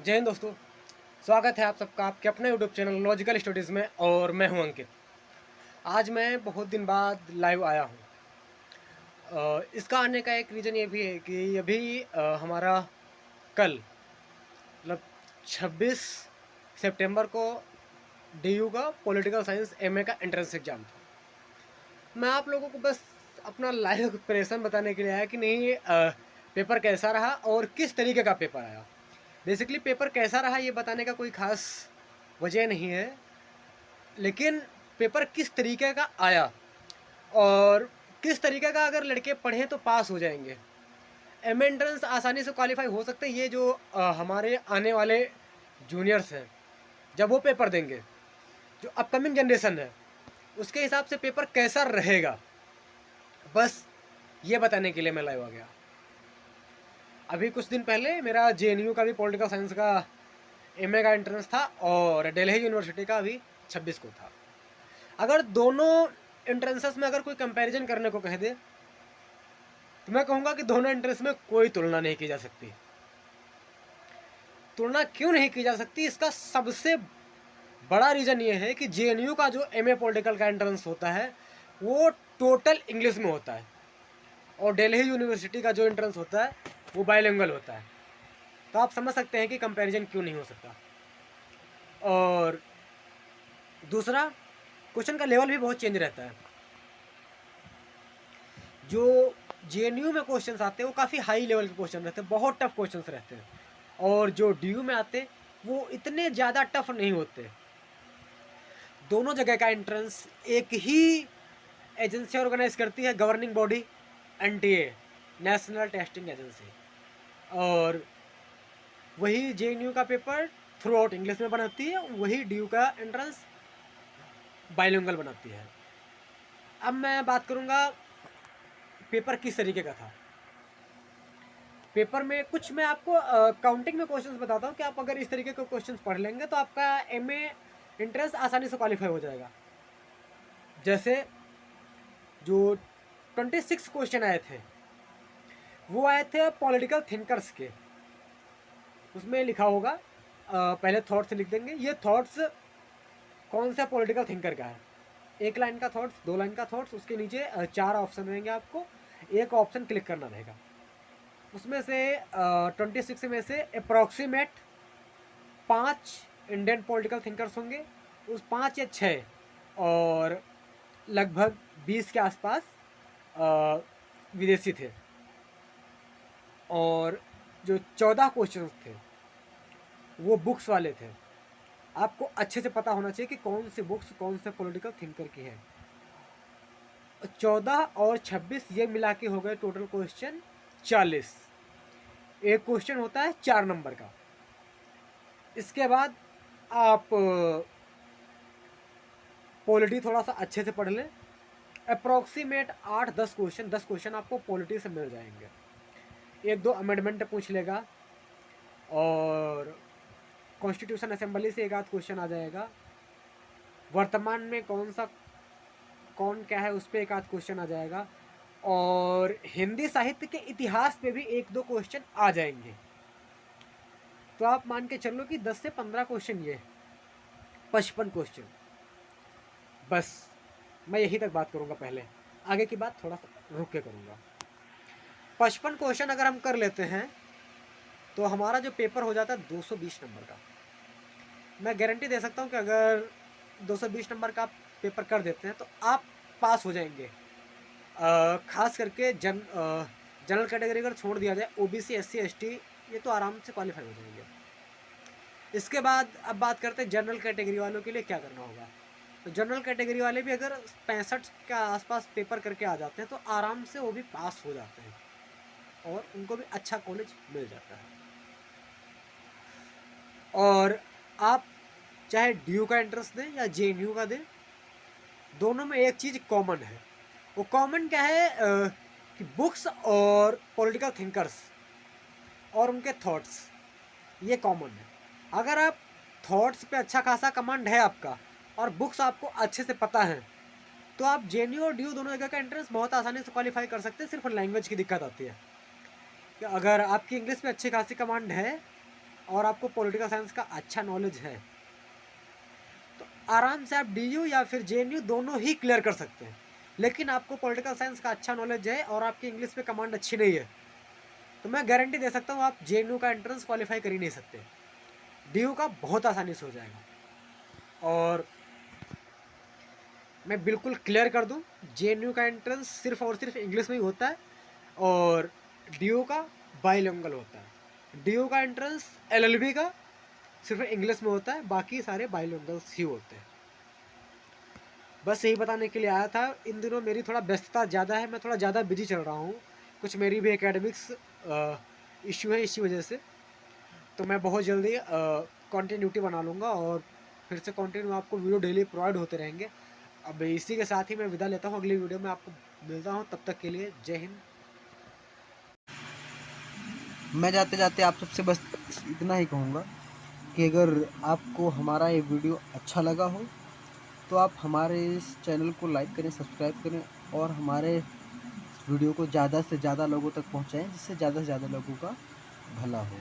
जय हिंद दोस्तों। स्वागत है आप सबका आपके अपने यूट्यूब चैनल लॉजिकल स्टडीज़ में और मैं हूं अंकित। आज मैं बहुत दिन बाद लाइव आया हूं। इसका आने का एक रीज़न ये भी है कि अभी हमारा कल मतलब 26 सितंबर को डीयू का पॉलिटिकल साइंस एमए का एंट्रेंस एग्ज़ाम था। मैं आप लोगों को बस अपना लाइव एक्सप्रेशन बताने के लिए आया कि नहीं, पेपर कैसा रहा और किस तरीके का पेपर आया। बेसिकली पेपर कैसा रहा ये बताने का कोई ख़ास वजह नहीं है, लेकिन पेपर किस तरीके का आया और किस तरीके का अगर लड़के पढ़ें तो पास हो जाएंगे। एम एंट्रेंस आसानी से क्वालिफाई हो सकते हैं। ये जो हमारे आने वाले जूनियर्स हैं, जब वो पेपर देंगे, जो अपकमिंग जनरेशन है, उसके हिसाब से पेपर कैसा रहेगा, बस ये बताने के लिए मैं लाइव आ गया। अभी कुछ दिन पहले मेरा जेएनयू का भी पॉलिटिकल साइंस का एमए का एंट्रेंस था और दिल्ली यूनिवर्सिटी का भी 26 को था। अगर दोनों एंट्रेंसेस में अगर कोई कंपैरिजन करने को कह दे तो मैं कहूँगा कि दोनों एंट्रेंस में कोई तुलना नहीं की जा सकती। तुलना क्यों नहीं की जा सकती, इसका सबसे बड़ा रीज़न ये है कि जेएनयू का जो एमए पॉलिटिकल का एंट्रेंस होता है वो टोटल इंग्लिश में होता है और दिल्ली यूनिवर्सिटी का जो एंट्रेंस होता है वो बाइलिंगुअल होता है। तो आप समझ सकते हैं कि कंपैरिजन क्यों नहीं हो सकता। और दूसरा, क्वेश्चन का लेवल भी बहुत चेंज रहता है। जो जेएनयू में क्वेश्चंस आते हैं वो काफ़ी हाई लेवल के क्वेश्चन रहते हैं, बहुत टफ क्वेश्चंस रहते हैं। और जो डीयू में आते वो इतने ज़्यादा टफ नहीं होते। दोनों जगह का एंट्रेंस एक ही एजेंसी ऑर्गेनाइज करती है, governing body NTA, national testing agency. और वही जेएनयू का पेपर थ्रू आउट इंग्लिश में बनाती है, वही डीयू का एंट्रेंस बाइलिंगुअल बनाती है। अब मैं बात करूँगा पेपर किस तरीके का था। पेपर में कुछ मैं आपको काउंटिंग में क्वेश्चंस बताता हूँ कि आप अगर इस तरीके के क्वेश्चंस पढ़ लेंगे तो आपका एमए एंट्रेंस आसानी से क्वालिफाई हो जाएगा। जैसे जो 26 क्वेश्चन आए थे वो आए थे पॉलिटिकल थिंकर्स के। उसमें लिखा होगा, पहले थॉट्स लिख देंगे। ये थॉट्स कौन सा पॉलिटिकल थिंकर का है, एक लाइन का थॉट्स, दो लाइन का थॉट्स, उसके नीचे चार ऑप्शन रहेंगे, आपको एक ऑप्शन क्लिक करना रहेगा। उसमें से 26 में से अप्रॉक्सीमेट 5 इंडियन पॉलिटिकल थिंकर्स होंगे, उस 5 या 6 और लगभग 20 के आसपास विदेशी थे। और जो 14 क्वेश्चंस थे वो बुक्स वाले थे। आपको अच्छे से पता होना चाहिए कि कौन सी बुक्स कौन से पॉलिटिकल थिंकर की है। 14 और 26 ये मिला के हो गए टोटल क्वेश्चन 40। एक क्वेश्चन होता है 4 नंबर का। इसके बाद आप पॉलिटी थोड़ा सा अच्छे से पढ़ लें। अप्रॉक्सीमेट 8-10 क्वेश्चन, 10 क्वेश्चन आपको पॉलिटी से मिल जाएंगे। एक दो अमेंडमेंट पूछ लेगा और कॉन्स्टिट्यूशन असेंबली से एक आध क्वेश्चन आ जाएगा। वर्तमान में कौन क्या है उस पर एक आध क्वेश्चन आ जाएगा। और हिंदी साहित्य के इतिहास पे भी एक दो क्वेश्चन आ जाएंगे। तो आप मान के चलो कि 10 से 15 क्वेश्चन, ये 55 क्वेश्चन। बस मैं यही तक बात करूँगा, पहले आगे की बात थोड़ा सा रुक के करूँगा। 55 क्वेश्चन अगर हम कर लेते हैं तो हमारा जो पेपर हो जाता है 220 नंबर का। मैं गारंटी दे सकता हूँ कि अगर 220 नंबर का आप पेपर कर देते हैं तो आप पास हो जाएंगे। खास करके जनरल कैटेगरी अगर छोड़ दिया जाए, ओबीसी, एससी, एसटी, ये तो आराम से क्वालिफाई हो जाएंगे। इसके बाद अब बात करते हैं जनरल कैटेगरी वालों के लिए क्या करना होगा। तो जनरल कैटेगरी वाले भी अगर 65 के आसपास पेपर करके आ जाते हैं तो आराम से वो भी पास हो जाते हैं और उनको भी अच्छा कॉलेज मिल जाता है। और आप चाहे डीयू का एंट्रेंस दें या जेएनयू का दें, दोनों में एक चीज़ कॉमन है। वो कॉमन क्या है, कि बुक्स और पॉलिटिकल थिंकर्स और उनके थॉट्स, ये कॉमन है। अगर आप थॉट्स पे अच्छा खासा कमांड है आपका और बुक्स आपको अच्छे से पता है तो आप जेएनयू और डीयू दोनों जगह का एंट्रेंस बहुत आसानी से क्वालिफाई कर सकते हैं। सिर्फ लैंग्वेज की दिक्कत आती है कि अगर आपकी इंग्लिश में अच्छी खासी कमांड है और आपको पॉलिटिकल साइंस का अच्छा नॉलेज है तो आराम से आप DU या फिर JNU दोनों ही क्लियर कर सकते हैं। लेकिन आपको पॉलिटिकल साइंस का अच्छा नॉलेज है और आपकी इंग्लिश पे कमांड अच्छी नहीं है तो मैं गारंटी दे सकता हूँ आप JNU का एंट्रेंस क्वालिफाई कर ही नहीं सकते। DU का बहुत आसानी से हो जाएगा। और मैं बिल्कुल क्लियर कर दूं, JNU का एंट्रेंस सिर्फ और सिर्फ इंग्लिश में ही होता है और DU का बाइलिंगुअल होता है। DU का एंट्रेंस LLB का सिर्फ इंग्लिश में होता है, बाकी सारे बाइलिंगुअल्स ही होते हैं। बस यही बताने के लिए आया था। इन दिनों मेरी थोड़ा व्यस्तता ज़्यादा है, मैं थोड़ा ज़्यादा बिजी चल रहा हूँ, कुछ मेरी भी एकेडमिक्स इश्यू है इसी वजह से। तो मैं बहुत जल्दी कंटिन्यूटी बना लूँगा और फिर से कंटिन्यू आपको वीडियो डेली प्रोवाइड होते रहेंगे। अब इसी के साथ ही मैं विदा लेता हूँ, अगली वीडियो में आपको मिलता हूँ, तब तक के लिए जय हिंद। मैं जाते जाते आप सबसे बस इतना ही कहूँगा कि अगर आपको हमारा ये वीडियो अच्छा लगा हो तो आप हमारे इस चैनल को लाइक करें, सब्सक्राइब करें और हमारे वीडियो को ज़्यादा से ज़्यादा लोगों तक पहुँचाएं, जिससे ज़्यादा से ज़्यादा लोगों का भला हो।